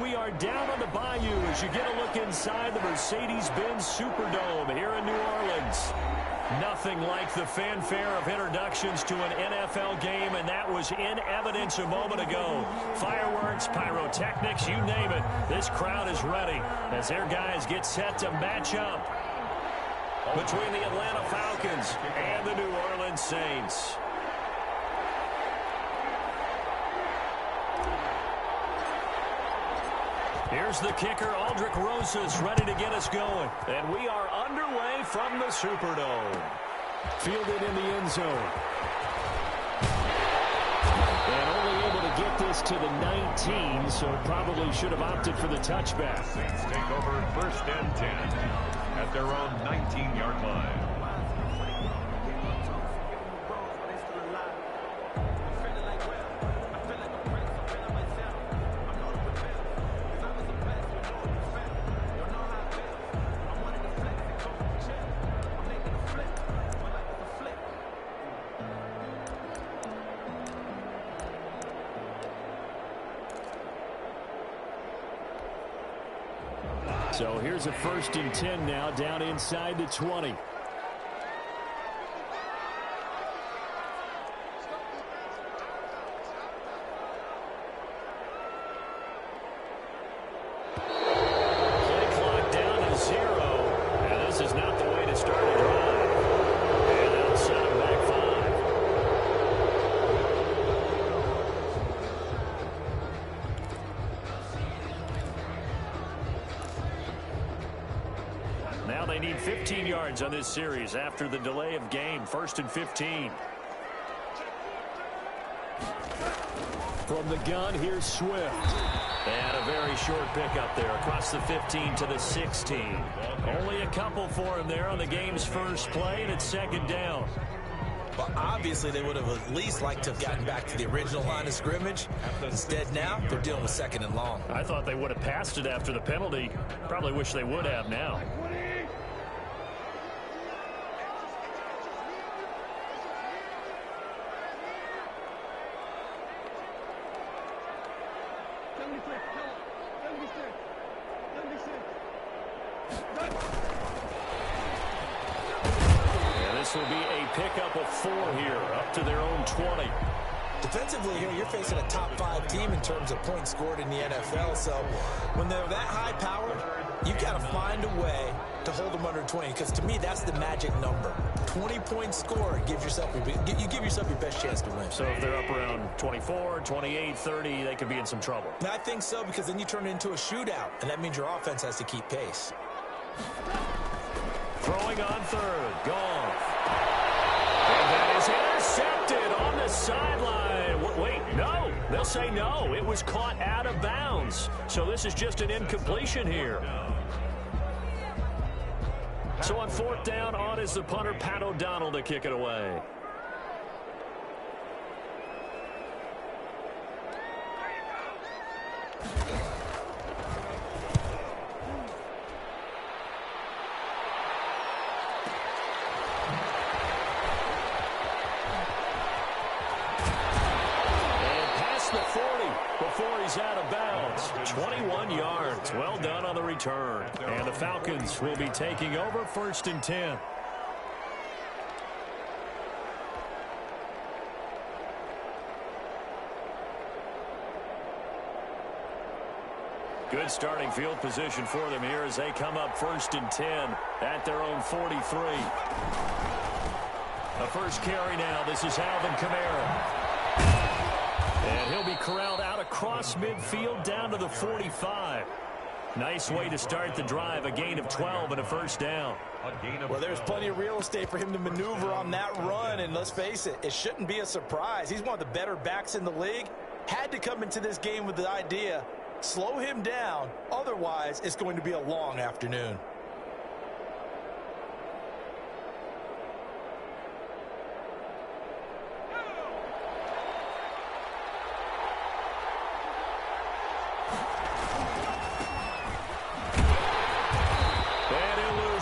We are down on the bayou as you get a look inside the Mercedes-Benz Superdome here in New Orleans. Nothing like the fanfare of introductions to an NFL game, and that was in evidence a moment ago. Fireworks, pyrotechnics, you name it. This crowd is ready as their guys get set to match up between the Atlanta Falcons and the New Orleans Saints. Here's the kicker, Aldrick Rosas, ready to get us going. And we are underway from the Superdome. Fielded in the end zone. And only able to get this to the 19, so probably should have opted for the touchback. Saints take over 1st and 10 at their own 19-yard line. So here's a 1st and 10 now, down inside the 20. Play clock down to 0. And this is not the way to start a drive. And that'll set him back 5. Now they need 15 yards on this series after the delay of game. 1st and 15. From the gun, here's Swift. And a very short pickup there across the 15 to the 16. Only a couple for him there on the game's first play, and it's 2nd down. Well, obviously, they would have at least liked to have gotten back to the original line of scrimmage. Instead, now, they're dealing with 2nd and long. I thought they would have passed it after the penalty. Probably wish they would have now. This will be a pickup of 4 here, up to their own 20. Defensively here, you're facing a top 5 team in terms of points scored in the NFL. So when they're that high powered, you've got to find a way to hold them under 20. Because to me, that's the magic number. 20 points scored, you give yourself your best chance to win. So if they're up around 24, 28, 30, they could be in some trouble. I think so, because then you turn it into a shootout, and that means your offense has to keep pace. Throwing on 3rd, gone. And that is intercepted on the sideline. Wait, no. They'll say no. It was caught out of bounds. So this is just an incompletion here. So on 4th down, on is the punter, Pat O'Donnell, to kick it away. Out of bounds. 21 yards. Well done on the return. And the Falcons will be taking over 1st and 10. Good starting field position for them here as they come up 1st and 10 at their own 43. A first carry now. This is Alvin Kamara. And he'll be corralled out across midfield down to the 45. Nice way to start the drive. A gain of 12 and a 1st down. Well, there's plenty of real estate for him to maneuver on that run. And let's face it, it shouldn't be a surprise. He's one of the better backs in the league. Had to come into this game with the idea, slow him down. Otherwise, it's going to be a long afternoon.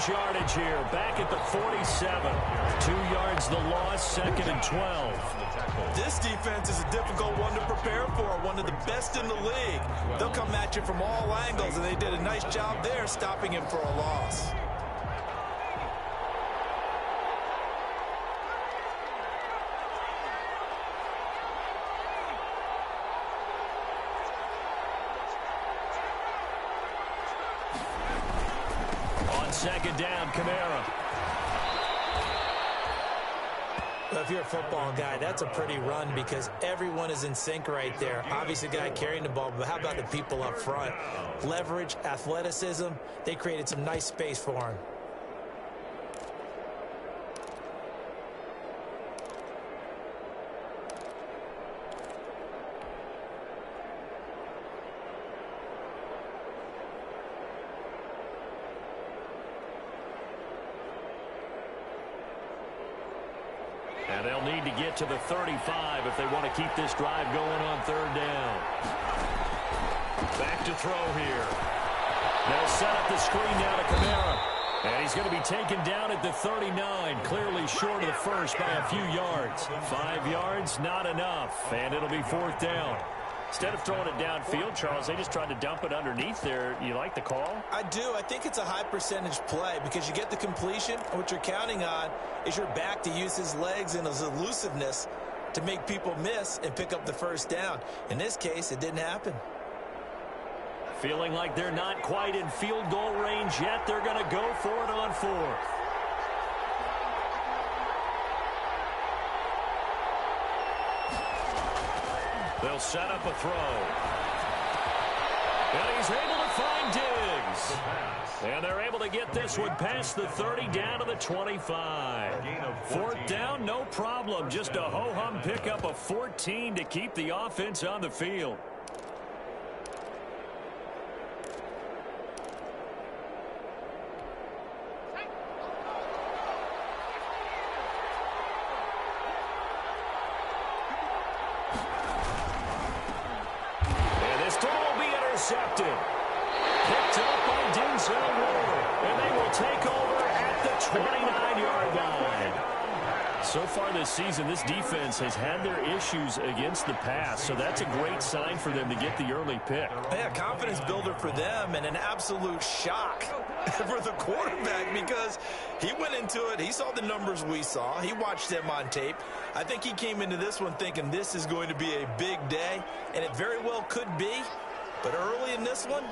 Yardage here, back at the 47. 2 yards the loss, 2nd and 12. This defense is a difficult one to prepare for, one of the best in the league. They'll come at protection from all angles, and they did a nice job there stopping him for a loss. On second down, Kamara. Well, if you're a football guy, that's a pretty run because everyone is in sync right there. Obviously, the guy carrying the ball, but how about the people up front? Leverage, athleticism, they created some nice space for him. And they'll need to get to the 35 if they want to keep this drive going on third down. Back to throw here. They'll set up the screen now to Kamara. And he's going to be taken down at the 39, clearly short of the first by a few yards. 5 yards, not enough, and it'll be fourth down. Instead of throwing it downfield, Charles, they just tried to dump it underneath there. You like the call? I do. I think it's a high percentage play because you get the completion, and what you're counting on is your back to use his legs and his elusiveness to make people miss and pick up the first down. In this case, it didn't happen. Feeling like they're not quite in field goal range yet. They're going to go for it on fourth. They'll set up a throw. And he's able to find Diggs. And they're able to get this one past the 30 down to the 25. Fourth down, no problem. Just a ho-hum pickup of 14 to keep the offense on the field. Intercepted. Picked up by Denzel Ward. And they will take over at the 29-yard line. So far this season, this defense has had their issues against the pass. So that's a great sign for them to get the early pick. Yeah, confidence builder for them and an absolute shock for the quarterback because he went into it. He saw the numbers we saw. He watched them on tape. I think he came into this one thinking this is going to be a big day, and it very well could be. But early in this one,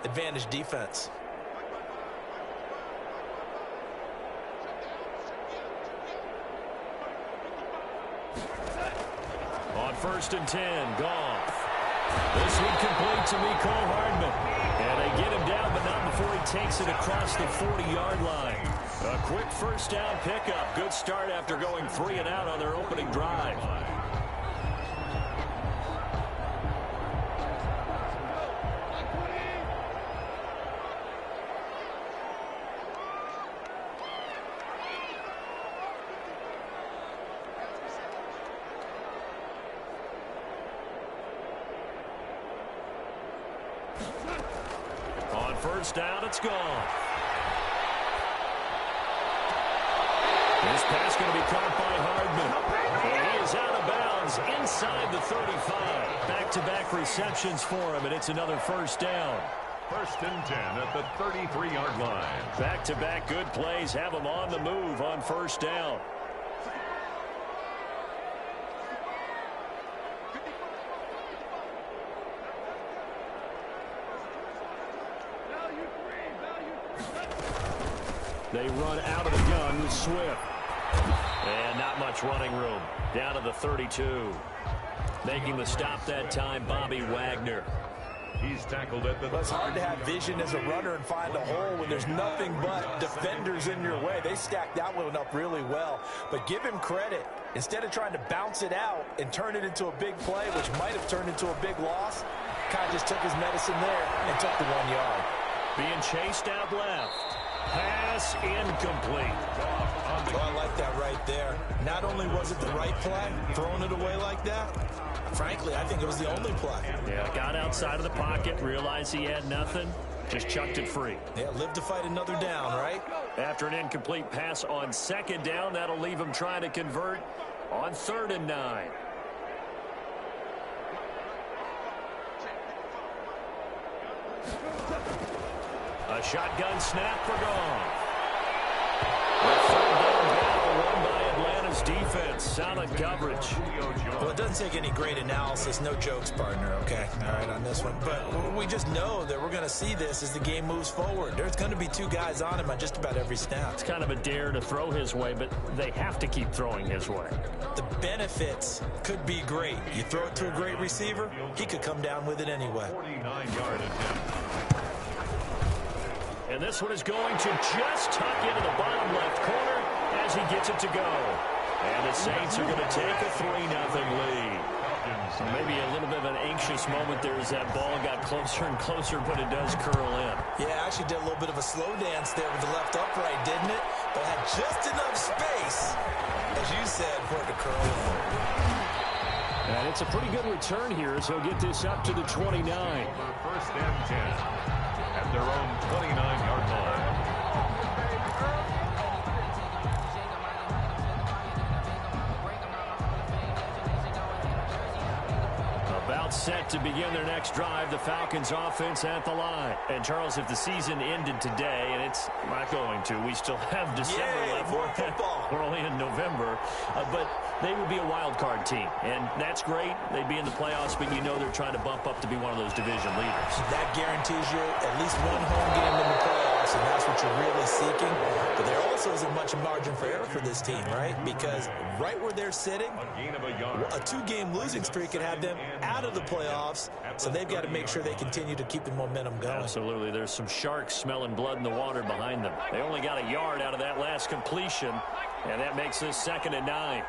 advantage defense. On first and 10, Goff. This one complete to Mecole Hardman. And they get him down, but not before he takes it across the 40-yard line. A quick first down pickup. Good start after going 3 and out on their opening drive. On first down, it's gone. This pass going to be caught by Hardman. And he is out of bounds inside the 35. Back-to-back receptions for him, and it's another first down. First and 10 at the 33-yard line. Back-to-back good plays have him on the move on first down. They run out of the gun with Swift. And not much running room. Down to the 32. Making the stop that time, Bobby Wagner. He's tackled at the... Well, it's hard to have vision as a runner and find a hole when there's nothing but defenders in your way. They stacked that one up really well. But give him credit. Instead of trying to bounce it out and turn it into a big play, which might have turned into a big loss, kind of just took his medicine there and took the 1 yard. Being chased out left. Pass incomplete. Well, I like that right there. Not only was it the right play, throwing it away like that, frankly, I think it was the only play. Yeah, got outside of the pocket, realized he had nothing, just chucked it free. Yeah, live to fight another down, right? After an incomplete pass on second down, that'll leave him trying to convert on 3rd and 9. A shotgun snap for Goff. The third down battle won by Atlanta's defense. Solid coverage. Well, it doesn't take any great analysis. No jokes, partner, okay? All right, on this one. But we just know that we're going to see this as the game moves forward. There's going to be two guys on him on just about every snap. It's kind of a dare to throw his way, but they have to keep throwing his way. The benefits could be great. You throw it to a great receiver, he could come down with it anyway. 49-yard attempt. And this one is going to just tuck into the bottom left corner as he gets it to go. And the Saints are going to take a 3-0 lead. So maybe a little bit of an anxious moment there as that ball got closer and closer, but it does curl in. Yeah, actually did a little bit of a slow dance there with the left upright, didn't it? But had just enough space, as you said, for it to curl in. And it's a pretty good return here as he'll get this up to the 29. First and 10 at their own 29-yard line. About set to begin their next drive, the Falcons offense at the line. And Charles, if the season ended today, and it's not going to, we still have December left. More football. We're only in November, but they would be a wild card team, and that's great. They'd be in the playoffs, but you know they're trying to bump up to be one of those division leaders. That guarantees you at least one home game in the playoffs, and that's what you're really seeking. But there also isn't much margin for error for this team, right? Because right where they're sitting, a two-game losing streak could have them out of the playoffs, so they've got to make sure they continue to keep the momentum going. Absolutely. There's some sharks smelling blood in the water behind them. They only got a yard out of that last completion, and that makes this 2nd and 9.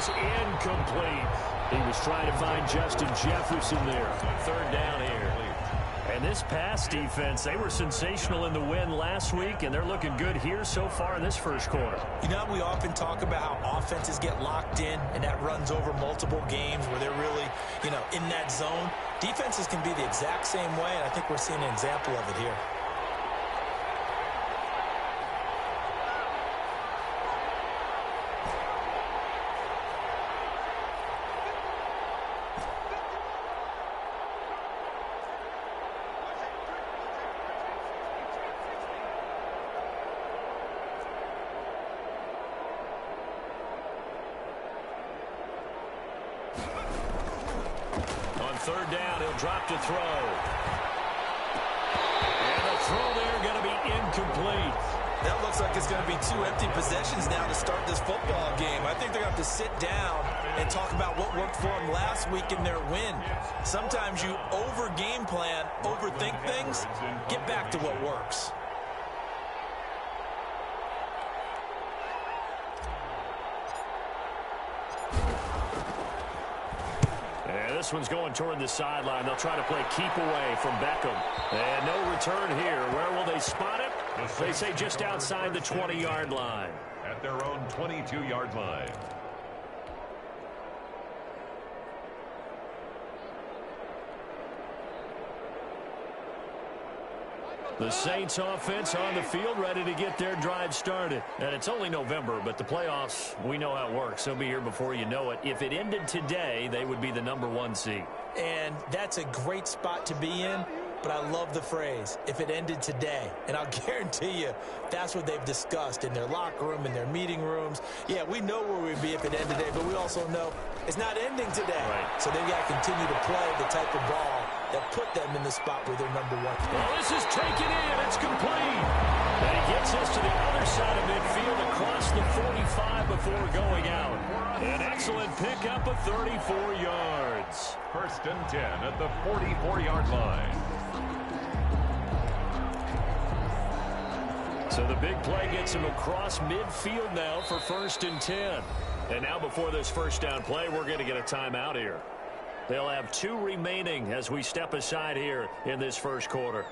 Incomplete. He was trying to find Justin Jefferson there. 3rd down here. And this pass defense, they were sensational in the win last week, and they're looking good here so far in this first quarter. You know, we often talk about how offenses get locked in, and that runs over multiple games where they're really, you know, in that zone. Defenses can be the exact same way, and I think we're seeing an example of it here. On 3rd down, he'll drop to throw. And the throw there going to be incomplete. That looks like it's going to be 2 empty possessions now to start this football game. I think they're going to have to sit down and talk about what worked for them last week in their win. Sometimes you over-game plan, overthink things, get back to what works. This one's going toward the sideline. They'll try to play keep away from Beckham. And no return here. Where will they spot it? They say just outside the 20-yard line. At their own 22-yard line. The Saints offense on the field ready to get their drive started. And it's only November, but the playoffs, we know how it works. They'll be here before you know it. If it ended today, they would be the #1 seed. And that's a great spot to be in. But I love the phrase, if it ended today. And I'll guarantee you, that's what they've discussed in their locker room, in their meeting rooms. Yeah, we know where we'd be if it ended today, but we also know it's not ending today. Right. So they've got to continue to play the type of ball that put them in the spot where they're #1. Well, this is taken in. It's complete. And he gets us to the other side of midfield across the 45 before going out. An excellent pickup of 34 yards. 1st and 10 at the 44-yard line. So the big play gets him across midfield now for 1st and 10. And now before this first down play, we're going to get a timeout here. They'll have 2 remaining as we step aside here in this first quarter.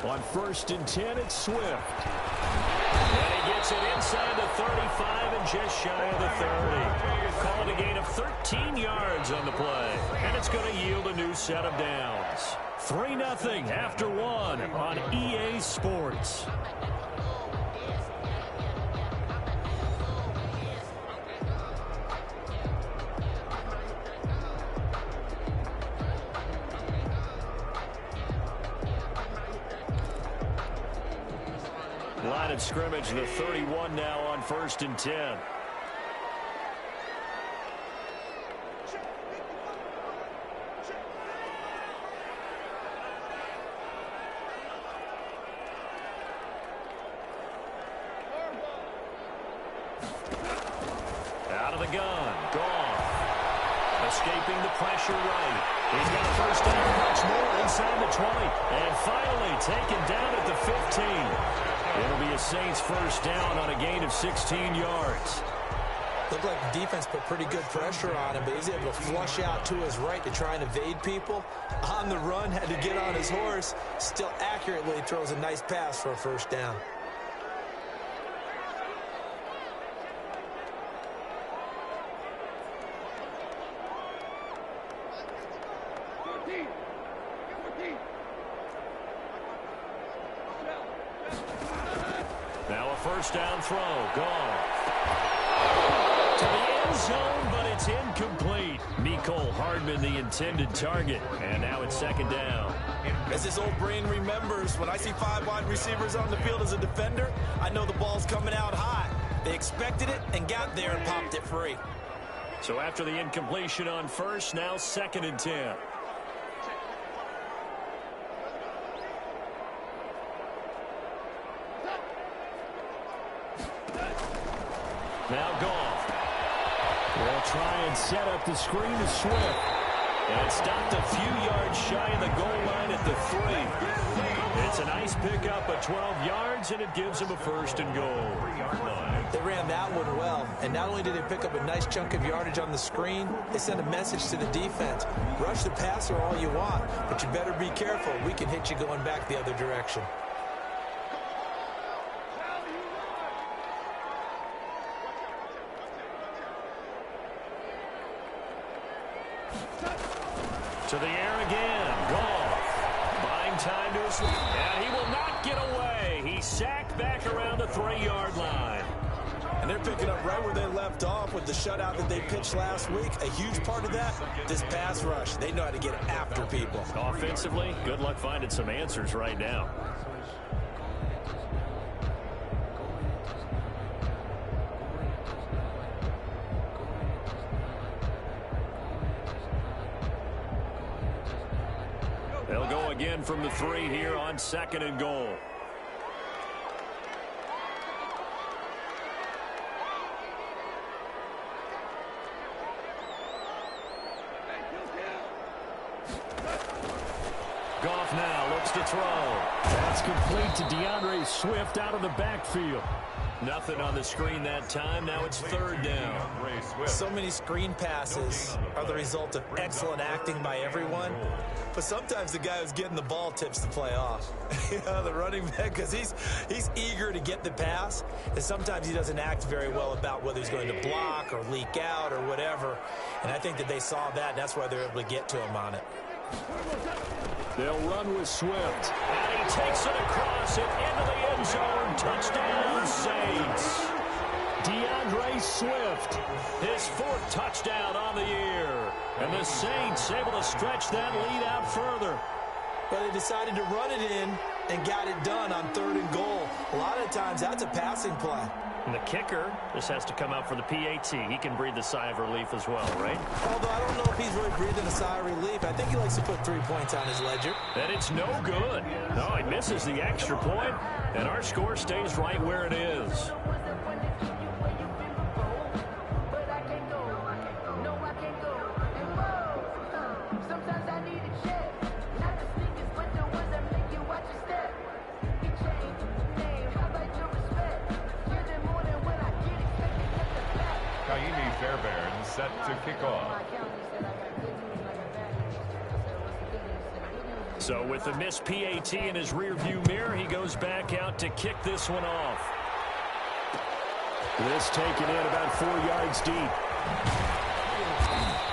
On 1st and 10, it's Swift. And he gets it inside the 35 and just shy of the 30. Called a gain of 13 yards on the play. And it's going to yield a new set of downs. 3-0 after 1 on EA Sports. Line of scrimmage, the 31 now on 1st and 10. Out of the gun, Goff. Escaping the pressure right. He's got a first down, much more inside the 20. And finally taken down at the 15. It'll be a Saints first down on a gain of 16 yards. Looked like the defense put pretty good pressure on him, but he's able to flush out to his right to try and evade people. On the run, had to get on his horse. Still accurately throws a nice pass for a first down. Now a first down throw. Goff. To the end zone, but it's incomplete. Mecole Hardman, the intended target. And now it's second down. As this old brain remembers, when I see 5 wide receivers on the field as a defender, I know the ball's coming out hot. They expected it and got there and popped it free. So after the incompletion on first, now 2nd and 10. Now Goff. They'll try and set up the screen to Swift. And stopped a few yards shy of the goal line at the 3. It's a nice pickup of 12 yards, and it gives them a first and goal. They ran that one well, and not only did they pick up a nice chunk of yardage on the screen, they sent a message to the defense. Rush the passer all you want, but you better be careful. We can hit you going back the other direction. To the air again. Goff. Buying time to his lead. And he will not get away. He's sacked back around the 3-yard line. And they're picking up right where they left off with the shutout that they pitched last week. A huge part of that, this pass rush. They know how to get after people. Offensively, good luck finding some answers right now. They'll go again from the 3 here on 2nd and goal. Goff now looks to throw. That's complete to DeAndre Swift out of the backfield. Nothing on the screen that time. Now it's 3rd down. So many screen passes are the result of excellent acting by everyone. But sometimes the guy who's getting the ball tips the play off. You know, the running back, because he's eager to get the pass. And sometimes he doesn't act very well about whether he's going to block or leak out or whatever. And I think that they saw that, and that's why they're able to get to him on it. They'll run with Swift. And he takes it across it into the end zone. Touchdown, Saints. DeAndre Swift, his 4th touchdown on the year. And the Saints able to stretch that lead out further. But they decided to run it in and got it done on 3rd and goal. A lot of times that's a passing play. And the kicker just has to come out for the PAT. He can breathe a sigh of relief as well, right? Although I don't know if he's really breathing a sigh of relief. I think he likes to put 3 points on his ledger. And it's no good. No, he misses the extra point, and our score stays right where it is. Set to kick off. So with the missed PAT in his rearview mirror, he goes back out to kick this one off. This taken in about 4 yards deep.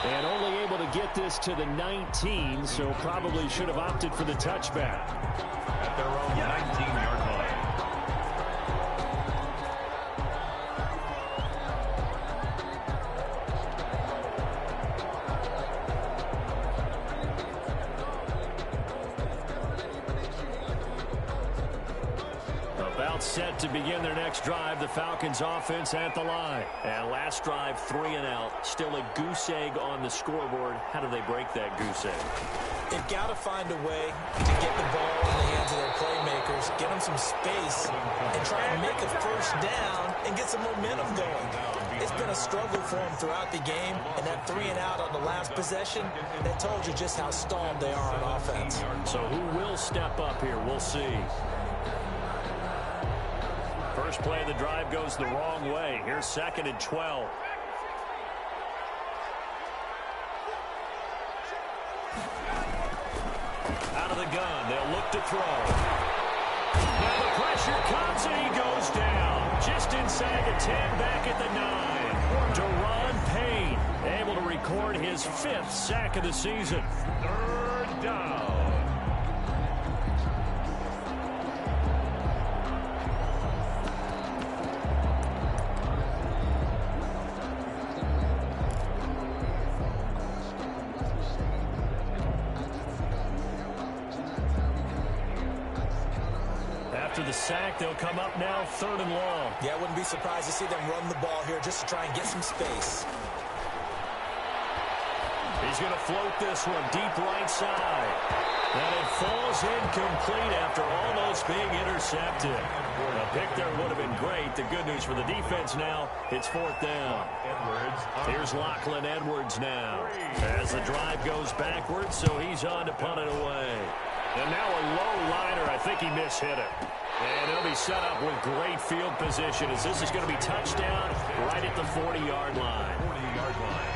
And only able to get this to the 19, so probably should have opted for the touchback. At their own 19-yard line. Set to begin their next drive. The Falcons offense at the line. And last drive, 3 and out. Still a goose egg on the scoreboard. How do they break that goose egg? They've got to find a way to get the ball in the hands of their playmakers, get them some space, and try and make a first down and get some momentum going. It's been a struggle for them throughout the game, and that 3 and out on the last possession, that told you just how stalled they are on offense. So who will step up here? We'll see. First play of the drive goes the wrong way. Here's 2nd and 12. Out of the gun. They'll look to throw. Now the pressure comes and he goes down. Just inside the 10, back at the 9. Deron Payne able to record his 5th sack of the season. 3rd down. After the sack, they'll come up now 3rd and long. Yeah, I wouldn't be surprised to see them run the ball here just to try and get some space. He's going to float this one deep right side. And it falls incomplete after almost being intercepted. A pick there would have been great. The good news for the defense now, it's 4th down. Here's Lachlan Edwards now. As the drive goes backwards, so he's on to punt it away. And now a low liner. I think he mishit it. And he'll be set up with great field position as this is going to be touchdown right at the 40-yard line. 40-yard line.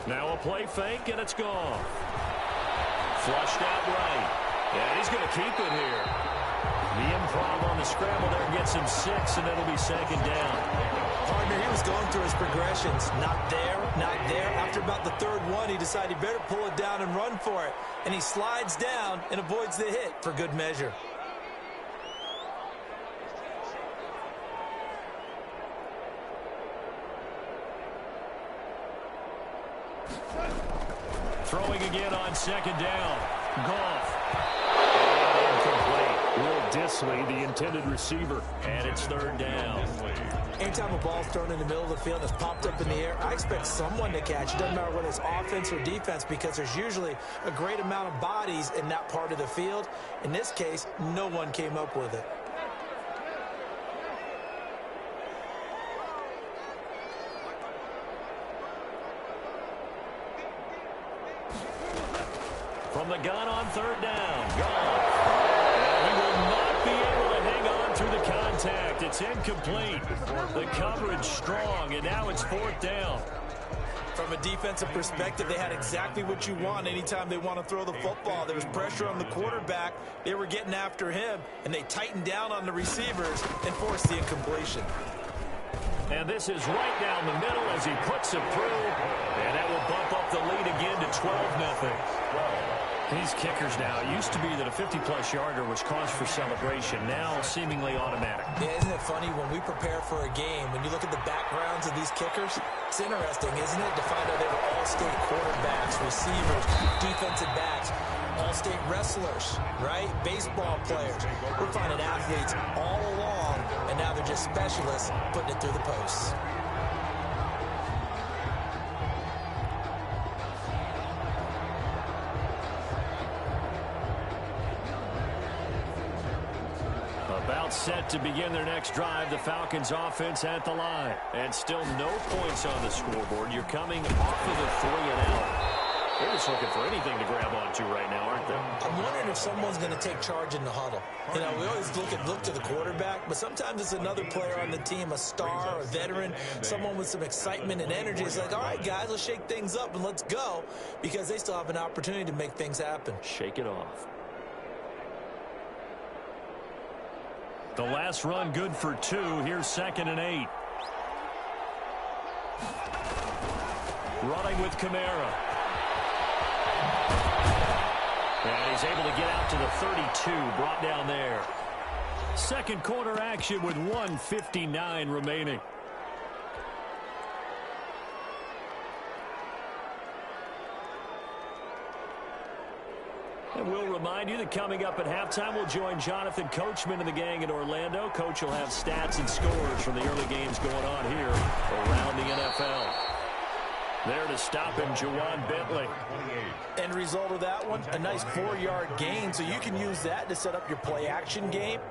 Now a play fake, and it's gone. Flushed out right. Yeah, he's going to keep it here. The improv on the scramble there gets him 6, and it'll be 2nd down. Partner, he was going through his progressions. Not there, not there. After about the 3rd one, he decided he better pull it down and run for it. And he slides down and avoids the hit for good measure. Throwing again on 2nd down. Goff. And incomplete. Will Disley, the intended receiver. And it's 3rd down. Anytime a ball's thrown in the middle of the field and it's popped up in the air, I expect someone to catch. It doesn't matter whether it's offense or defense because there's usually a great amount of bodies in that part of the field. In this case, no one came up with it. From the gun on 3rd down. Goff. And he will not be able to hang on through the contact. It's incomplete. The coverage strong, and now it's 4th down. From a defensive perspective, they had exactly what you want anytime they want to throw the football. There was pressure on the quarterback. They were getting after him, and they tightened down on the receivers and forced the incompletion. And this is right down the middle as he puts it through. And that will bump up the lead again to 12-0. These kickers now, it used to be that a 50-plus yarder was cause for celebration. Now seemingly automatic. Yeah, isn't it funny when we prepare for a game, when you look at the backgrounds of these kickers, it's interesting, isn't it, to find out they were all-state quarterbacks, receivers, defensive backs, all-state wrestlers, right? Baseball players. We're finding athletes all along, and now they're just specialists putting it through the posts. About set to begin their next drive, the Falcons offense at the line. And still no points on the scoreboard. You're coming off of the 3 and out. They're just looking for anything to grab onto right now, aren't they? I'm wondering if someone's going to take charge in the huddle. You know, we always look to the quarterback, but sometimes it's another player on the team, a star, a veteran, someone with some excitement and energy. It's like, all right, guys, let's shake things up and let's go, because they still have an opportunity to make things happen. Shake it off. The last run good for 2. Here's 2nd and 8. Running with Kamara. And he's able to get out to the 32, brought down there. Second quarter action with 1:59 remaining. And we'll remind you that coming up at halftime, we'll join Jonathan Coachman and the gang in Orlando. Coach will have stats and scores from the early games going on here around the NFL. There to stop him, Jawan Bentley. End result of that one, a nice 4-yard gain, so you can use that to set up your play-action game,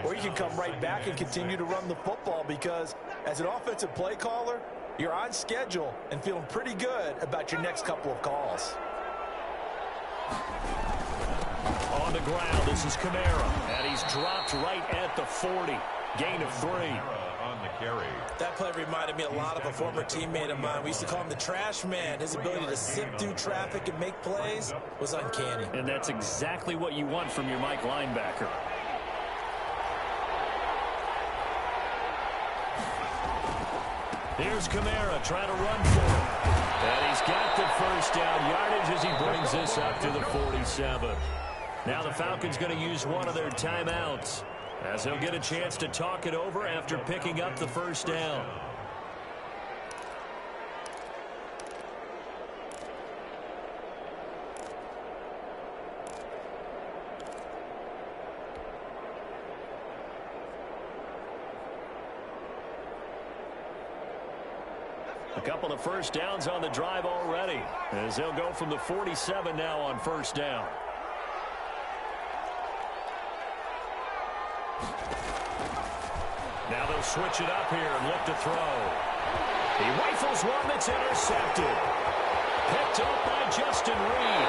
or you can come right back and continue to run the football, because as an offensive play caller, you're on schedule and feeling pretty good about your next couple of calls. On the ground, this is Kamara, and he's dropped right at the 40. Gain of 3. On the carry. That play reminded me a lot of a former teammate of mine. We used to call him the trash man. His ability to sift through traffic and make plays was uncanny. And that's exactly what you want from your Mike linebacker. Here's Kamara trying to run for him. And he's got the first down yardage as he brings this up to the 47. Now the Falcons going to use one of their timeouts, as they'll get a chance to talk it over after picking up the first down. A couple of first downs on the drive already, as they'll go from the 47 now on first down. Now they'll switch it up here and look to throw. He rifles one that's intercepted. Picked up by Justin Reed.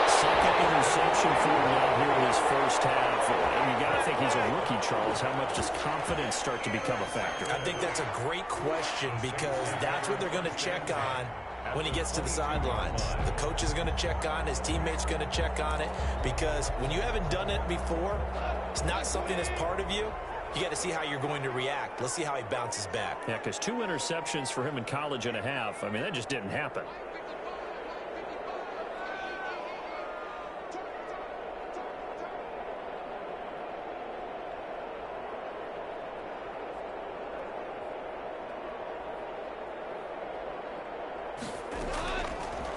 Second interception for him now here in his first half. And you got to think he's a rookie, Charles. How much does confidence start to become a factor? I think that's a great question, because that's what they're going to check on when he gets to the sidelines. The coach is going to check on, his teammates going to check on it, because when you haven't done it before, it's not something that's part of you. You got to see how you're going to react. Let's see how he bounces back. Yeah, because 2 interceptions for him in college and a half. I mean, that just didn't happen.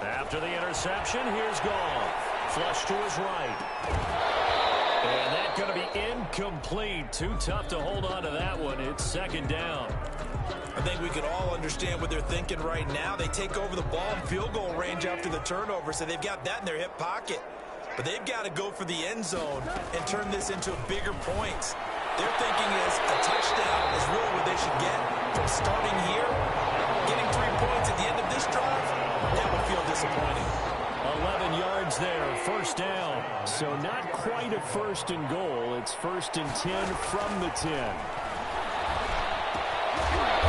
After the interception, here's Goff. Flush to his right. And that's going to be incomplete. Too tough to hold on to that one. It's second down. I think we could all understand what they're thinking right now. They take over the ball in field goal range after the turnover, so they've got that in their hip pocket. But they've got to go for the end zone and turn this into bigger points. Their thinking is a touchdown is really what they should get from starting here. Getting 3 points at the end of this drive, that would feel disappointing. 11 yards there, first down. So not quite a first and goal. It's 1st and 10 from the 10.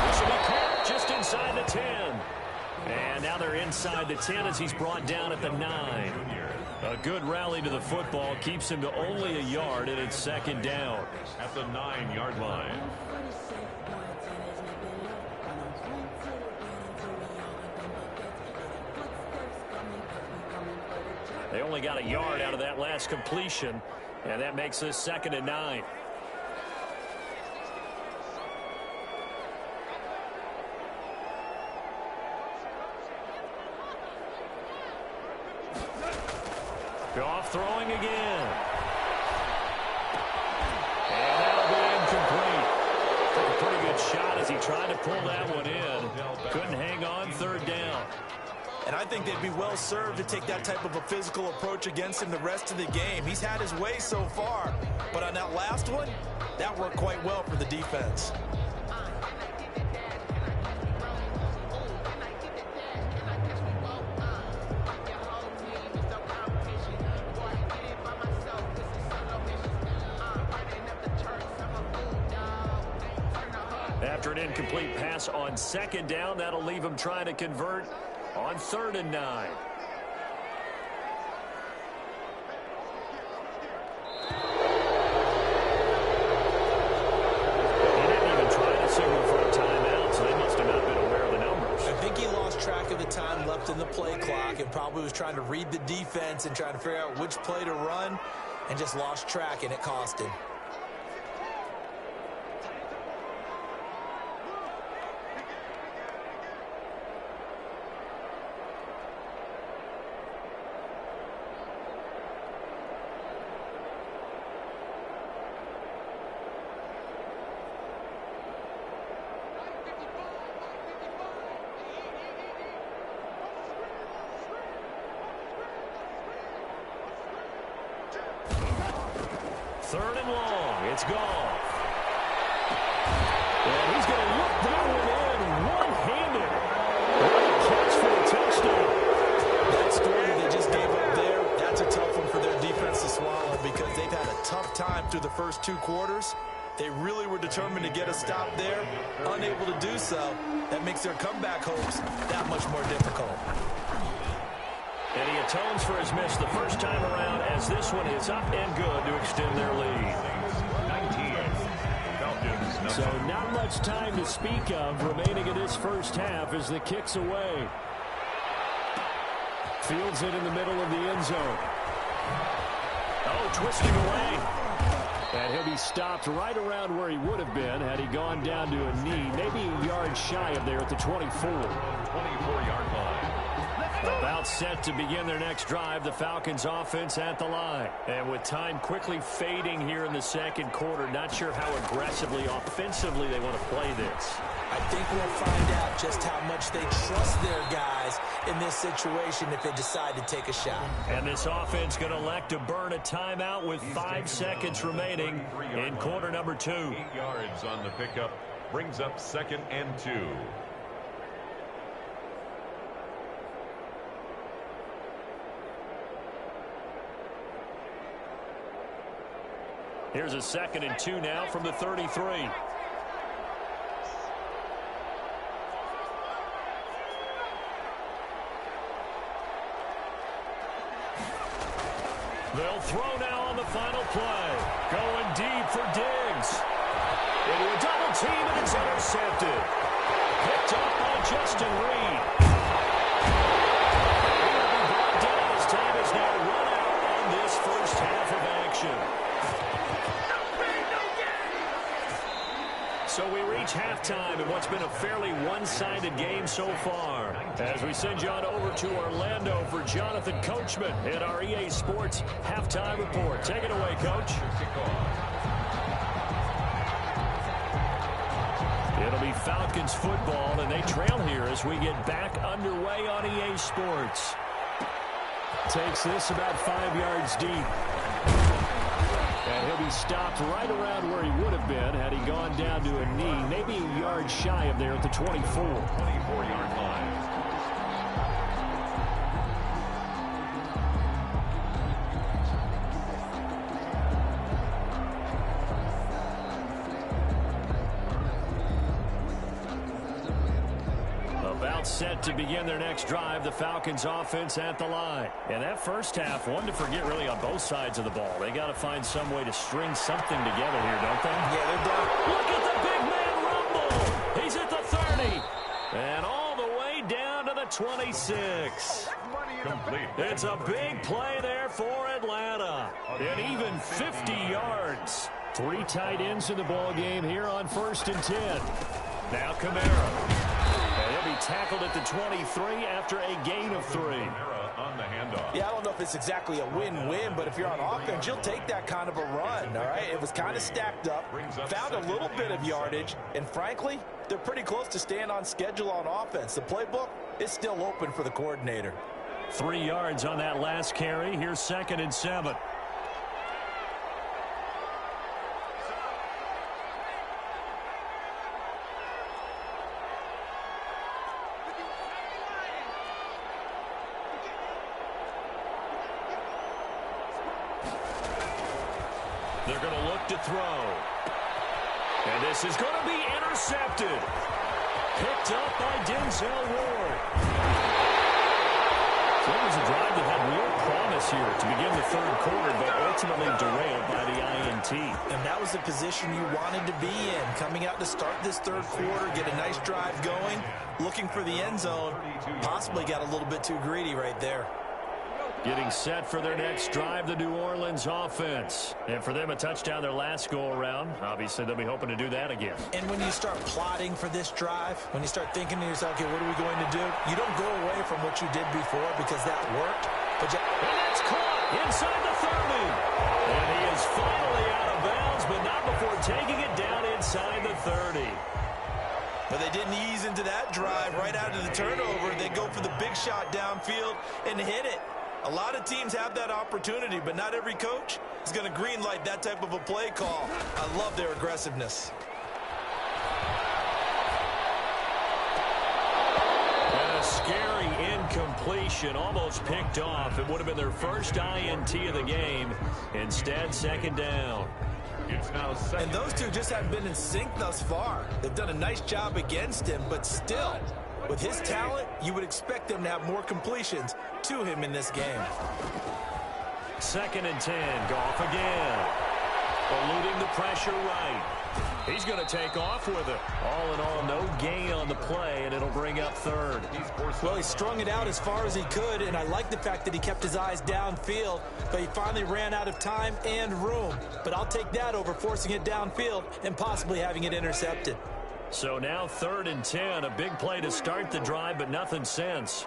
This will be caught just inside the 10. And now they're inside the 10 as he's brought down at the 9. A good rally to the football keeps him to only a yard, and it's second down. At the 9-yard line. They only got a yard out of that last completion, and that makes this 2nd and 9. Goff throwing again. And that'll be incomplete. Took a pretty good shot as he tried to pull that one in. Couldn't hang on, 3rd down. And I think they'd be well served to take that type of a physical approach against him the rest of the game. He's had his way so far, but on that last one, that worked quite well for the defense. After an incomplete pass on second down, that'll leave him trying to convert on 3rd and 9. He didn't even try to signal for a timeout, so they must have not been aware of the numbers. I think he lost track of the time left in the play clock and probably was trying to read the defense and trying to figure out which play to run and just lost track, and it cost him. Third and long. It's gone. And he's going to look that one in one-handed. What a catch for a touchdown. That story they just gave up there, that's a tough one for their defense to swallow because they've had a tough time through the first 2 quarters. They really were determined to get a stop there. Unable to do so, that makes their comeback hopes that much more difficult. And he atones for his miss the first time around as this one is up and good to extend their lead. 19. Falcons. So not much time to speak of remaining in this first half as the kick's away. Fields it in the middle of the end zone. Oh, twisting away. And he'll be stopped right around where he would have been had he gone down to a knee, maybe a yard shy of there at the 24. 24-yard line. About set to begin their next drive, the Falcons offense at the line. And with time quickly fading here in the second quarter, not sure how aggressively, offensively they want to play this. I think we'll find out just how much they trust their guys in this situation if they decide to take a shot. And this offense going to elect to burn a timeout with 5 seconds remaining in quarter number 2. 8 yards on the pickup brings up 2nd and 2. Here's a 2nd and 2 now from the 33. They'll throw now on the final play. Going deep for Diggs. Into a double team, and it's intercepted. Picked up by Justin Reed. He will be brought down as time is now run out on this first half of action. So we reach halftime in what's been a fairly one-sided game so far. As we send you on over to Orlando for Jonathan Coachman in our EA Sports Halftime Report. Take it away, Coach. It'll be Falcons football, and they trail here as we get back underway on EA Sports. Takes this about 5 yards deep. And he'll be stopped right around where he would have been had he gone down to a knee, maybe a yard shy of there at the 24. 24-yard line. About set to begin their next drive, the Falcons offense at the line. And that first half, one to forget really on both sides of the ball. They got to find some way to string something together here, don't they? Yeah, they're done. Look at the big man rumble. He's at the 30. And all the way down to the 26. Complete. It's a big play there for Atlanta. And even 50 yards. 3 tight ends in the ball game here on 1st and 10. Now Kamara. And he'll be tackled at the 23 after a gain of 3. On the handoff. Yeah, I don't know if it's exactly a win-win, but if you're on offense, you'll take that kind of a run, all right? It was kind of stacked up, found a little bit of yardage, and frankly, they're pretty close to staying on schedule on offense. The playbook is still open for the coordinator. 3 yards on that last carry. Here's 2nd and 7. They're going to look to throw. And this is going to be intercepted. Picked up by Denzel Ward. So it was a drive that had real promise here to begin the third quarter, but ultimately derailed by the INT. And that was the position you wanted to be in, coming out to start this third quarter, get a nice drive going, looking for the end zone. Possibly got a little bit too greedy right there. Getting set for their next drive, the New Orleans offense. And for them, a touchdown their last go-around. Obviously, they'll be hoping to do that again. And when you start plotting for this drive, when you start thinking to yourself, okay, what are we going to do? You don't go away from what you did before because that worked. And that's caught inside the 30. And he is finally out of bounds, but not before taking it down inside the 30. But they didn't ease into that drive right out of the turnover. They go for the big shot downfield and hit it. A lot of teams have that opportunity, but not every coach is going to greenlight that type of a play call. I love their aggressiveness. And a scary incompletion, almost picked off. It would have been their first INT of the game. Instead, second down. It's now second. And those two just haven't been in sync thus far. They've done a nice job against him, but still, with his talent, you would expect them to have more completions to him in this game. 2nd and 10. Goff again. Eluding the pressure right. He's going to take off with it. All in all, no gain on the play, and it'll bring up third. Well, he strung it out as far as he could, and I like the fact that he kept his eyes downfield, but he finally ran out of time and room. But I'll take that over forcing it downfield and possibly having it intercepted. So now 3rd and 10, a big play to start the drive, but nothing since.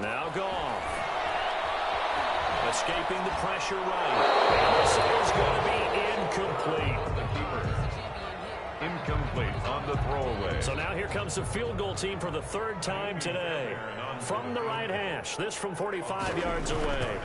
Now Goff. Escaping the pressure right. This is going to be incomplete. Incomplete on the throwaway. So now here comes the field goal team for the 3rd time today. From the right hash, this from 45 yards away.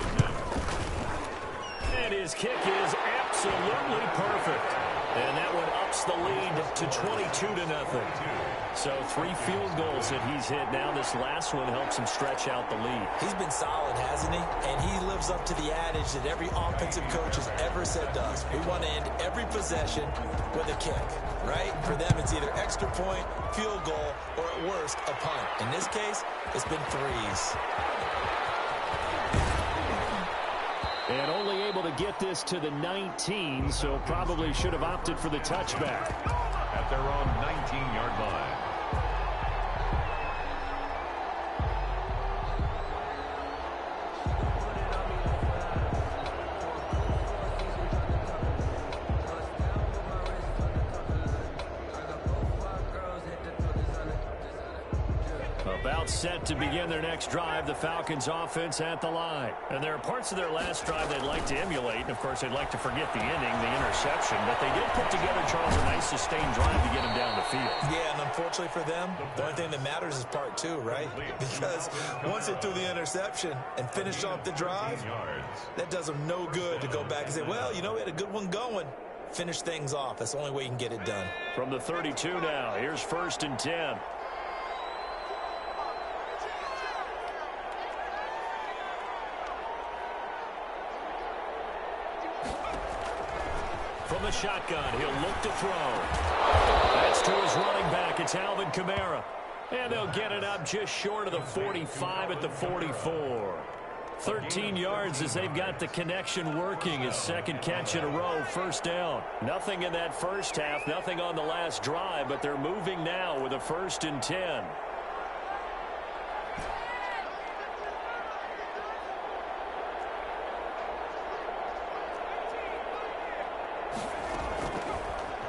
And his kick is absolutely perfect. And that one ups the lead to 22-0. So 3 field goals that he's hit now. This last one helps him stretch out the lead. He's been solid, hasn't he? And he lives up to the adage that every offensive coach has ever said to us. We want to end every possession with a kick, right? For them, it's either extra point, field goal, or at worst, a punt. In this case, it's been 3s. And only able to get this to the 19, so probably should have opted for the touchback. At their own 19-yard line. About set to begin their next drive, the Falcons offense at the line. And there are parts of their last drive they'd like to emulate. And, of course, they'd like to forget the inning, the interception. But they did put together, Charles, a nice sustained drive to get him down the field. Yeah, and unfortunately for them, the only thing that matters is part 2, right? Because once they threw the interception and finished off the drive, that does them no good to go back and say, well, you know, we had a good one going. Finish things off. That's the only way you can get it done. From the 32 now, here's 1st and 10. From the shotgun, he'll look to throw. That's to his running back. It's Alvin Kamara. And they'll get it up just short of the 45 at the 44. 13 yards as they've got the connection working. His 2nd catch in a row, 1st down. Nothing in that first half, nothing on the last drive, but they're moving now with a 1st and 10.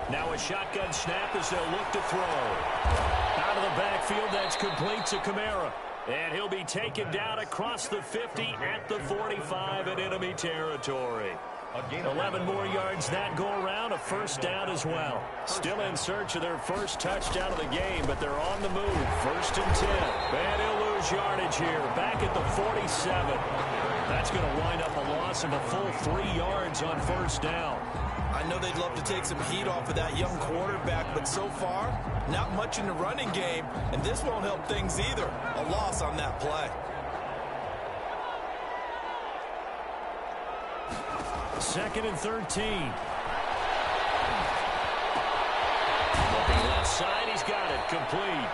Now a shotgun snap as they'll look to throw. Out of the backfield, that's complete to Kamara. And he'll be taken down across the 50 at the 45 in enemy territory. 11 more yards that go around, a 1st down as well. Still in search of their first touchdown of the game, but they're on the move. 1st and 10. And he'll lose yardage here, back at the 47. That's going to wind up a loss of a full 3 yards on 1st down. I know they'd love to take some heat off of that young quarterback, but so far, not much in the running game, and this won't help things either. A loss on that play. 2nd and 13. outside. He's got it. Complete.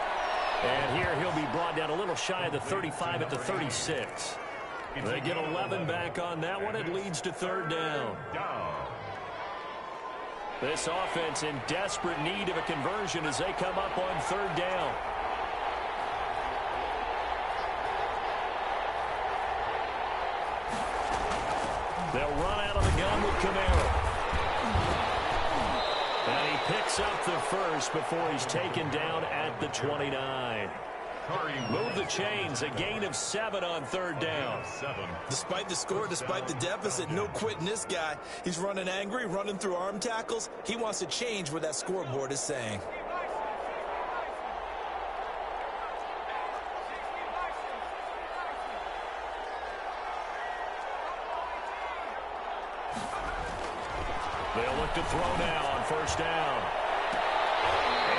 And here he'll be brought down a little shy of the 35 at the 36. They get 11 back on that one. It leads to third down. This offense in desperate need of a conversion as they come up on third down. They'll run out of the gun with Kamara. And he picks up the first before he's taken down at the 29. Move the chains, a gain of 7 on third down. Despite the score, despite the deficit, no quitting this guy. He's running angry, running through arm tackles. He wants to change what that scoreboard is saying. They'll look to throw now on first down.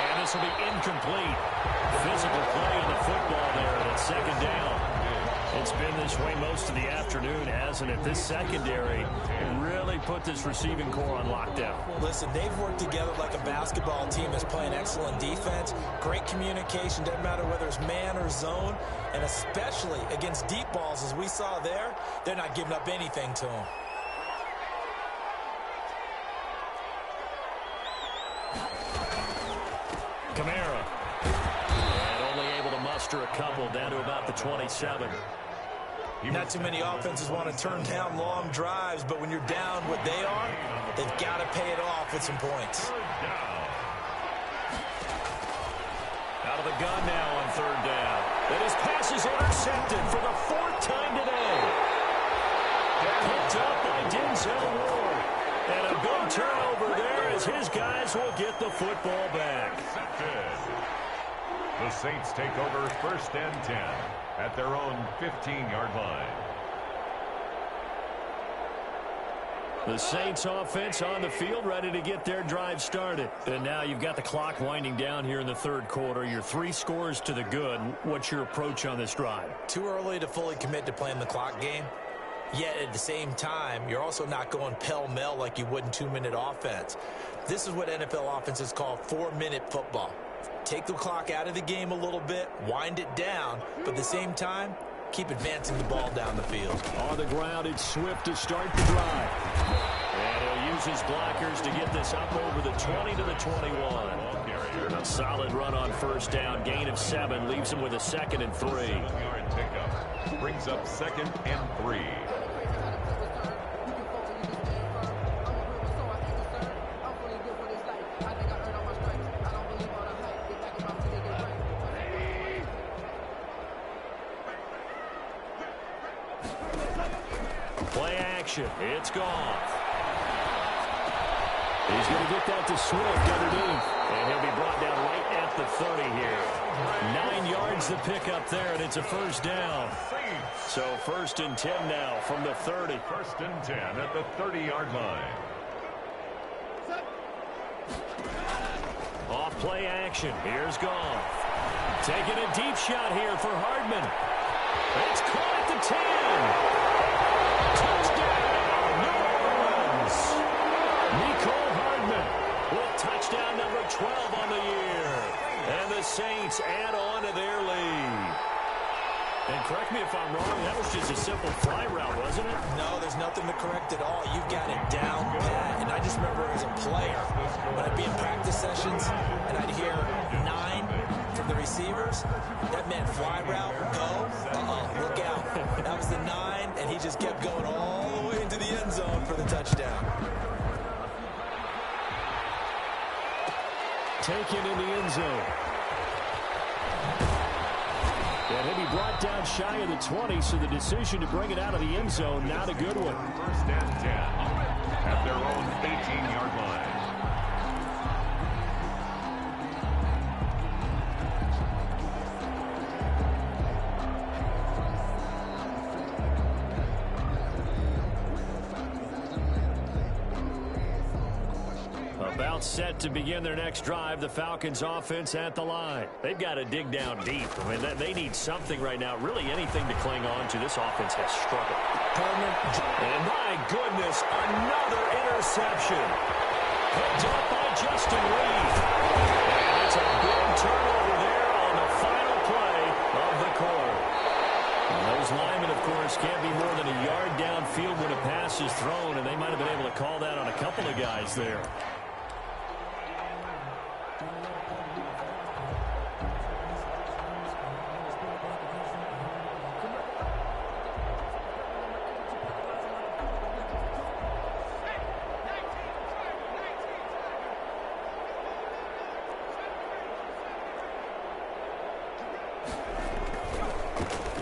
And this will be incomplete. Physical play in the football there, and it's second down. It's been this way most of the afternoon, hasn't it? This secondary really put this receiving core on lockdown. Listen, they've worked together like a basketball team that's playing excellent defense. Great communication, doesn't matter whether it's man or zone. And especially against deep balls, as we saw there, they're not giving up anything to them. Kamara. And only able to muster a couple down to about the 27. Not too many offenses want to turn down long drives, but when you're down what they are, they've got to pay it off with some points. Out of the gun now on third down. And his pass is intercepted for the 4th time today. Picked up by Denzel Ward. And a big turnover there as his guys will get the football back. The Saints take over first and 10 at their own 15-yard line. The Saints offense on the field ready to get their drive started. And now you've got the clock winding down here in the third quarter. You're 3 scores to the good. What's your approach on this drive? Too early to fully commit to playing the clock game. Yet at the same time, you're also not going pell-mell like you would in 2-minute offense. This is what NFL offenses call 4-minute football. Take the clock out of the game a little bit, wind it down, but at the same time, keep advancing the ball down the field. On the ground, it's Swift to start the drive. And he'll use his blockers to get this up over the 20 to the 21. A solid run on first down, gain of 7, leaves him with a 2nd and 3. Pickup brings up 2nd and 3. Play action. It's gone. He's going to get that to Swift underneath. And he'll be brought down right at the 30 here. 9 yards to pick up there, and it's a first down. So first and 10 now from the 30. First and 10 at the 30-yard line. Off play action. Here's Goff. Taking a deep shot here for Hardman. It's caught at the 10. Touchdown, New Orleans. Nicole Hardman with touchdown number 12 on the year. And the Saints add on to their lead. And correct me if I'm wrong, that was just a simple fly route, wasn't it? No, there's nothing to correct at all. You've got it down pat. And I just remember as a player, when I'd be in practice sessions and I'd hear 9 from the receivers, that meant fly route, go, look out. That was the 9, and he just kept going all the way into the end zone for the touchdown. Taken in the end zone. And he'll be brought down shy of the 20, so the decision to bring it out of the end zone, not a good one. First and 10 at their own 18-yard line. About set to begin their next drive, the Falcons offense at the line. They've got to dig down deep. I mean, they need something right now, really anything to cling on to. This offense has struggled. And my goodness, another interception. Picked up by Justin Reed. And it's a yards there.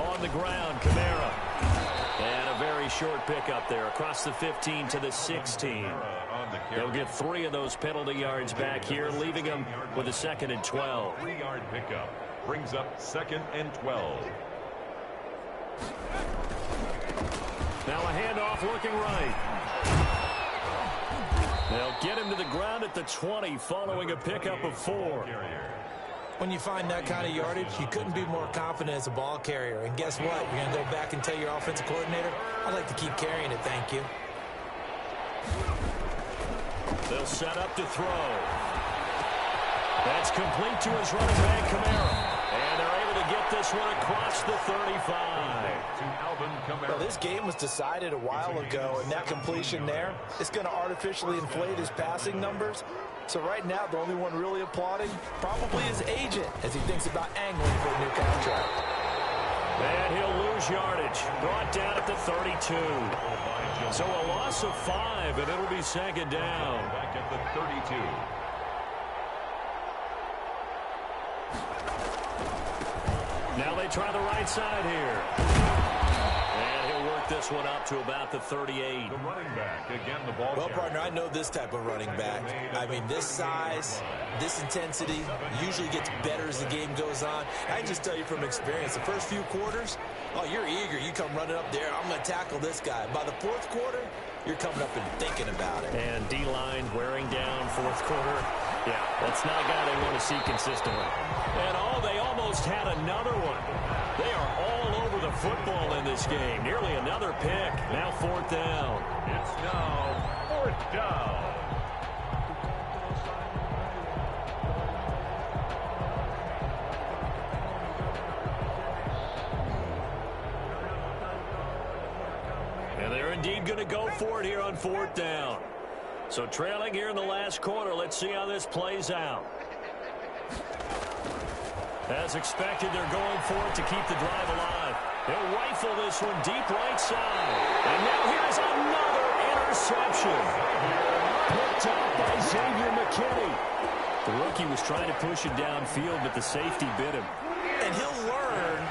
On the ground, Kamara. And a very short pickup there across the 15 to the 16. They'll get 3 of those penalty yards back here, leaving them with a 2nd and 12. 3-yard pickup brings up 2nd and 12. Now a handoff looking right. They'll get him to the ground at the 20 following a pickup of 4. When you find that kind of yardage, you couldn't be more confident as a ball carrier. And guess what? You're going to go back and tell your offensive coordinator, I'd like to keep carrying it, thank you. They'll set up to throw. That's complete to his running back, Kamara. And they're able to get this one across the 35. Well, this game was decided a while ago, and that completion there is going to artificially inflate his passing numbers. So right now, the only one really applauding probably his agent as he thinks about angling for a new contract. And he'll lose yardage. Brought down at the 32. So a loss of 5, and it'll be 2nd down. Back at the 32. Now they try the right side here. And he'll work this one up to about the 38. The running back, again, the ball Well, carrier. partner, I know this type of running back. I mean, this size, this intensity usually gets better as the game goes on. I can just tell you from experience, the first few quarters, oh, you're eager. You come running up there, I'm going to tackle this guy. By the 4th quarter, you're coming up and thinking about it. And D-line wearing down 4th quarter. Yeah, that's not a guy they want to see consistently. And they almost had another one. They are all over the football in this game. Nearly another pick. Now 4th down. It's now 4th down. And they're indeed going to go for it here on 4th down. So trailing here in the last quarter. Let's see how this plays out. As expected, they're going for it to keep the drive alive. He'll rifle this one deep right side. And now here's another interception. Picked up by Xavier McKinney. The rookie was trying to push it downfield, but the safety bit him. And he'll learn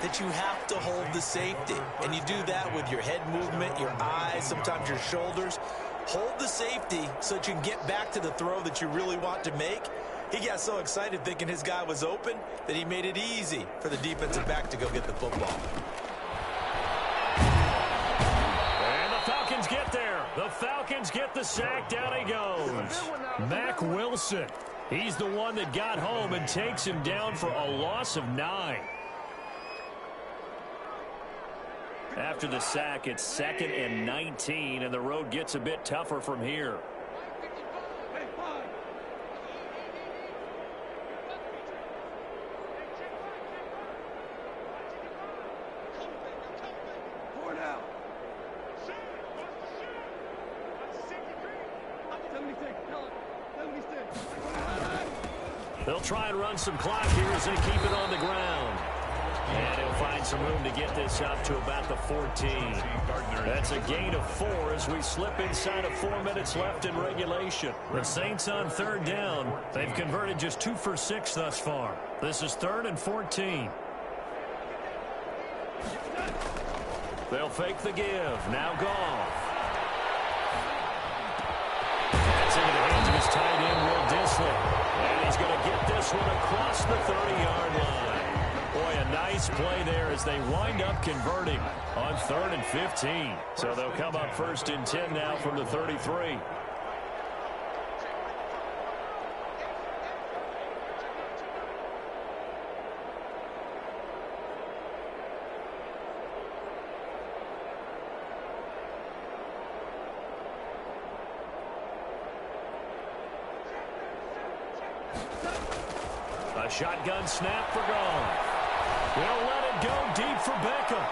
that you have to hold the safety. And you do that with your head movement, your eyes, sometimes your shoulders. Hold the safety so that you can get back to the throw that you really want to make. He got so excited thinking his guy was open that he made it easy for the defensive back to go get the football. And the Falcons get there. The Falcons get the sack. Down he goes. Mack Wilson. He's the one that got home and takes him down for a loss of 9. After the sack, it's 2nd and 19, and the road gets a bit tougher from here. They'll try and run some clock here as they keep it on the ground. And he'll find some room to get this up to about the 14. That's a gain of 4 as we slip inside of 4 minutes left in regulation. The Saints on 3rd down. They've converted just 2 for 6 thus far. This is 3rd and 14. They'll fake the give. Now Goff. That's into the hands of his tight end, Will Dissly. And he's going to get this one across the 30-yard line. Boy, a nice play there as they wind up converting on 3rd and 15. So they'll come up 1st and 10 now from the 33. A shotgun snap for Goff. They'll let it go deep for Beckham.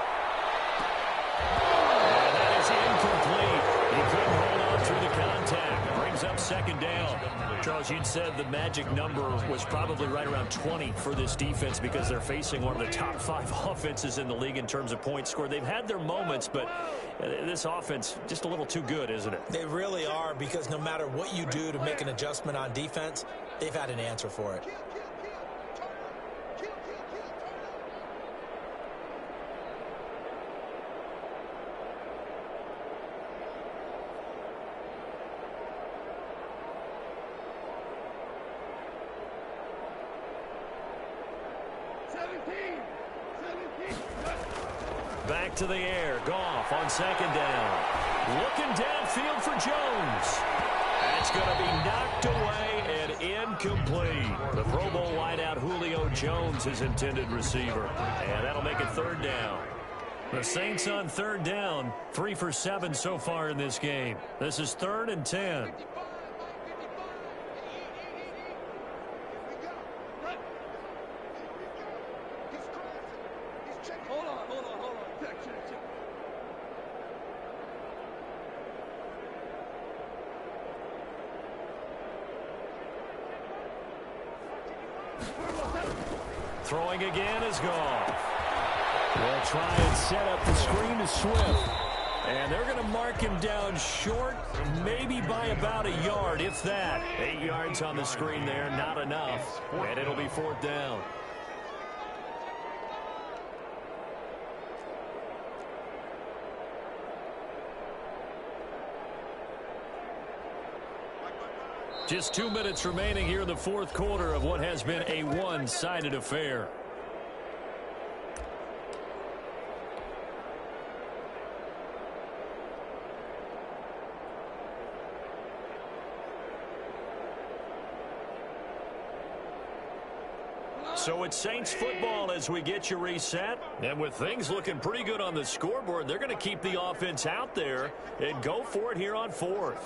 And that is incomplete. He couldn't hold on through the contact. Brings up second down. Charles, you'd said the magic number was probably right around 20 for this defense because they're facing one of the top 5 offenses in the league in terms of points scored. They've had their moments, but this offense just a little too good, isn't it? They really are, because no matter what you do to make an adjustment on defense, they've had an answer for it. Back to the air. Goff on second down. Looking downfield for Jones. That's going to be knocked away and incomplete. The Pro Bowl wideout Julio Jones, his intended receiver. And that'll make it third down. The Saints on third down, 3 for 7 so far in this game. This is 3rd and 10. Throwing again is Goff. They'll try and set up the screen to Swift. And they're going to mark him down short, maybe by about a yard, if that. 8 yards on the screen there, not enough. And it'll be 4th down. Just 2 minutes remaining here in the 4th quarter of what has been a one-sided affair. So it's Saints football as we get you reset. And with things looking pretty good on the scoreboard, they're going to keep the offense out there and go for it here on 4th.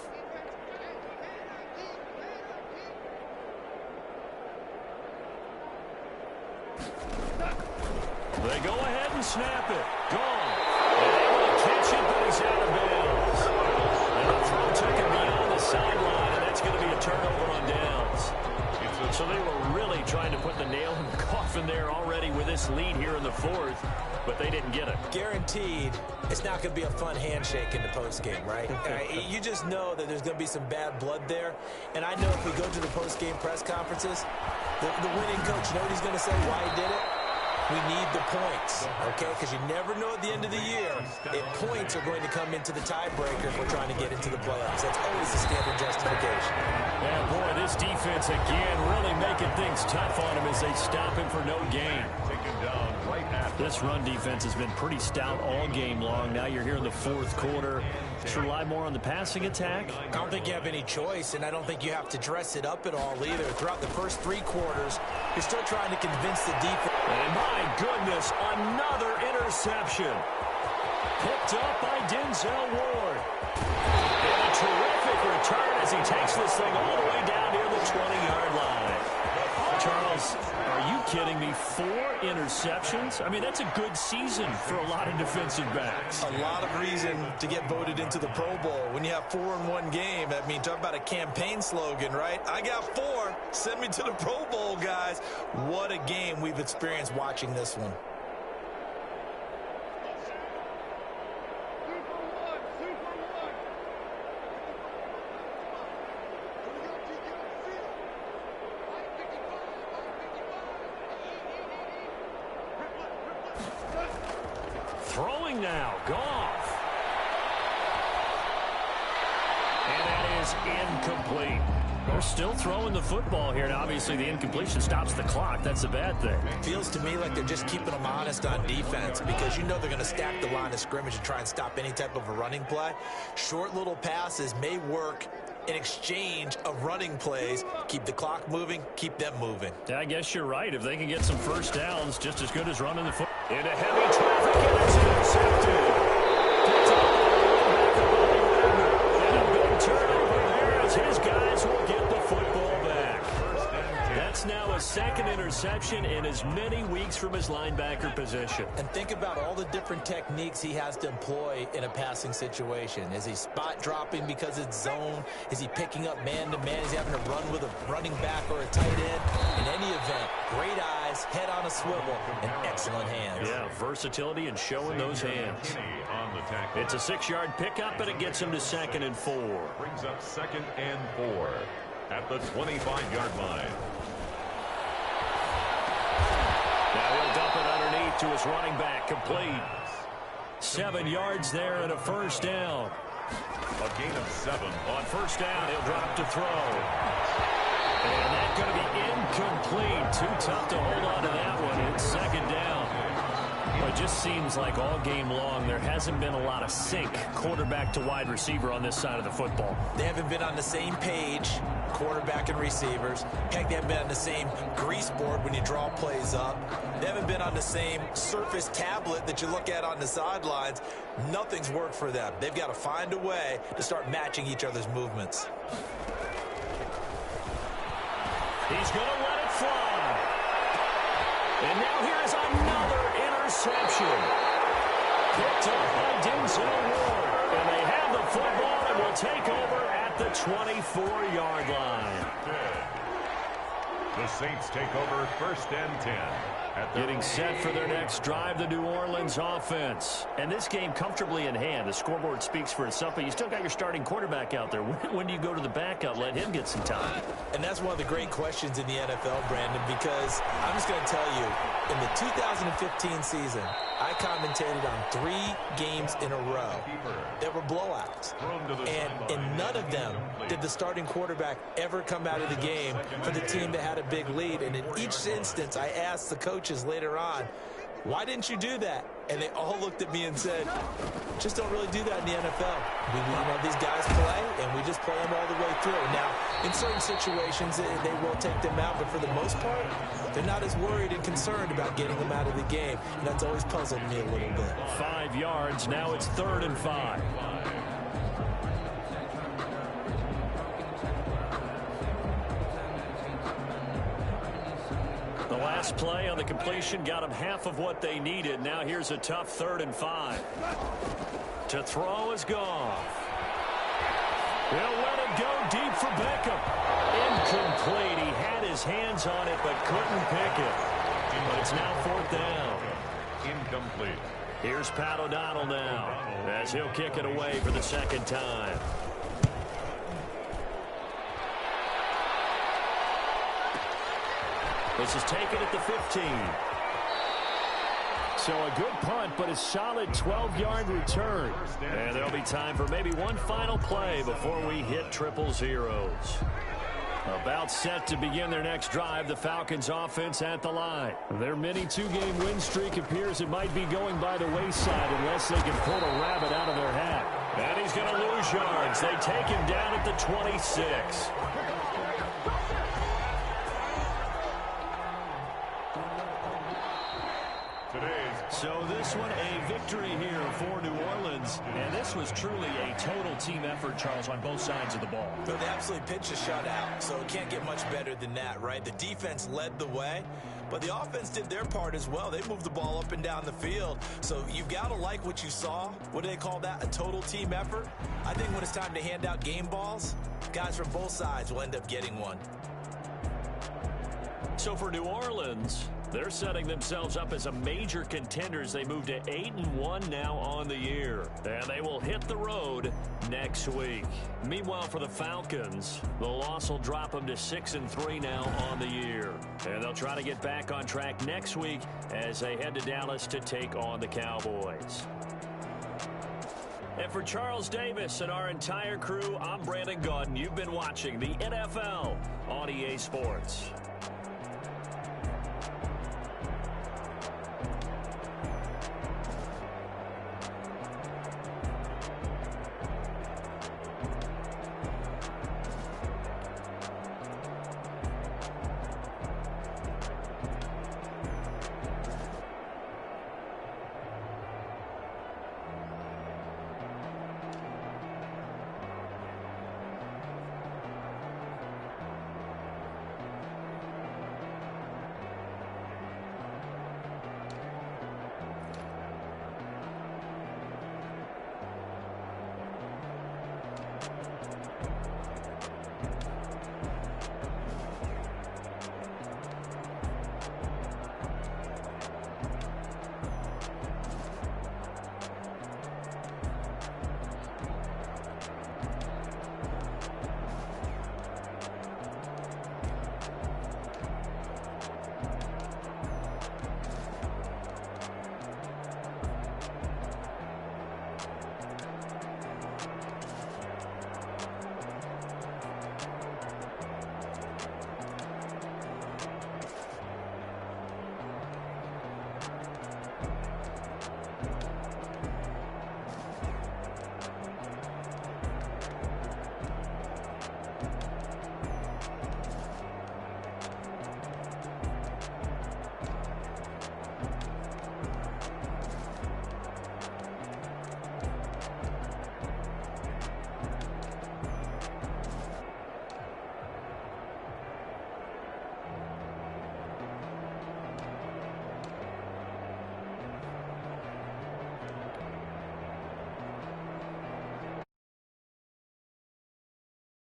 They go ahead and snap it. Gone. And able to catch it, but he's out of bounds. And the throw took him beyond the sideline, and that's going to be a turnover on downs. So they were really trying to put the nail in the coffin there already with this lead here in the 4th, but they didn't get it. Guaranteed, it's not going to be a fun handshake in the postgame, right? You just know that there's going to be some bad blood there. And I know if we go to the postgame press conferences, the winning coach, you know what he's going to say, why he did it? We need the points, okay? Because you never know at the end of the year if points are going to come into the tiebreaker if we're trying to get into the playoffs. That's always the standard justification. Yeah, boy, this defense again really making things tough on him as they stop him for no gain. This run defense has been pretty stout all game long. Now you're here in the 4th quarter. Should rely more on the passing attack? I don't think you have any choice, and I don't think you have to dress it up at all either. Throughout the first 3 quarters, you're still trying to convince the defense. And my goodness, another interception. Picked up by Denzel Ward. And a terrific return as he takes this thing all the way down near the 20-yard line. Charles, are you kidding me? 4 interceptions? I mean, that's a good season for a lot of defensive backs. A lot of reason to get voted into the Pro Bowl. When you have 4 in one game, I mean, talk about a campaign slogan, right? I got 4. Send me to the Pro Bowl, guys. What a game we've experienced watching this one. Throwing now, Goff. And that is incomplete. They're still throwing the football here. Now, obviously, the incompletion stops the clock. That's a bad thing. Feels to me like they're just keeping them honest on defense because you know they're going to stack the line of scrimmage and try and stop any type of a running play. Short little passes may work in exchange of running plays. Keep the clock moving, keep them moving. Yeah, I guess you're right. If they can get some first downs, just as good as running the football. Into heavy traffic, and it's intercepted. And a big turnover there as his guys will get the football back. That's now a a second interception in as many weeks from his linebacker position. And think about all the different techniques he has to employ in a passing situation. Is he spot dropping because it's zone? Is he picking up man-to-man? Is he having to run with a running back or a tight end? In any event, great eyes, head on a swivel, and excellent hands. Yeah, versatility and showing those hands. It's a 6-yard pickup, and it gets him to 2nd and 4. Brings up 2nd and 4 at the 25-yard line. Now he'll dump it underneath to his running back, complete. 7 yards there and a first down. A gain of 7. On first down, he'll drop to throw. And that's going to be incomplete. Too tough to hold on to that one. It's 2nd down. It just seems like all game long there hasn't been a lot of sync quarterback to wide receiver on this side of the football. They haven't been on the same page, quarterback and receivers. Heck, they haven't been on the same grease board when you draw plays up. They haven't been on the same surface tablet that you look at on the sidelines. Nothing's worked for them. They've got to find a way to start matching each other's movements. He's going to let it fly. And now here's another interception. Picked up by Denzel Ward. And they have the football and will take over at the 24-yard line. The Saints take over 1st and 10. Getting set for their next drive, the New Orleans offense. And this game comfortably in hand. The scoreboard speaks for itself, but you still got your starting quarterback out there. When do you go to the backup, let him get some time? And that's one of the great questions in the NFL, Brandon, because I'm just going to tell you, in the 2015 season, I commentated on 3 games in a row that were blowouts. And in none of them did the starting quarterback ever come out of the game for the team that had a big lead. And in each instance, I asked the coaches later on, why didn't you do that? And they all looked at me and said, just don't really do that in the NFL. These guys play, and we just play them all the way through. Now, in certain situations, they will take them out, but for the most part, they're not as worried and concerned about getting them out of the game. And that's always puzzled me a little bit. 5 yards. Now it's 3rd and 5. The last play on the completion got them half of what they needed. Now here's a tough 3rd and 5. To throw is Goff. He'll let it go deep for Beckham. Incomplete. He had his hands on it but couldn't pick it. But it's now 4th down. Incomplete. Here's Pat O'Donnell now as he'll kick it away for the 2nd time. This is taken at the 15. So a good punt, but a solid 12-yard return. And there'll be time for maybe one final play before we hit triple zeros. About set to begin their next drive, the Falcons offense at the line. Their mini 2-game win streak appears it might be going by the wayside unless they can pull a rabbit out of their hat. And he's going to lose yards. They take him down at the 26. So this one a victory here for New Orleans. And this was truly a total team effort, Charles, on both sides of the ball. But they absolutely pitched a shutout, so it can't get much better than that, right? The defense led the way, but the offense did their part as well. They moved the ball up and down the field. So you've got to like what you saw. What do they call that? A total team effort? I think when it's time to hand out game balls, guys from both sides will end up getting one. So for New Orleans, they're setting themselves up as a major contender as they move to 8-1 now on the year. And they will hit the road next week. Meanwhile, for the Falcons, the loss will drop them to 6-3 now on the year. And they'll try to get back on track next week as they head to Dallas to take on the Cowboys. And for Charles Davis and our entire crew, I'm Brandon Gaudin. You've been watching the NFL on EA Sports.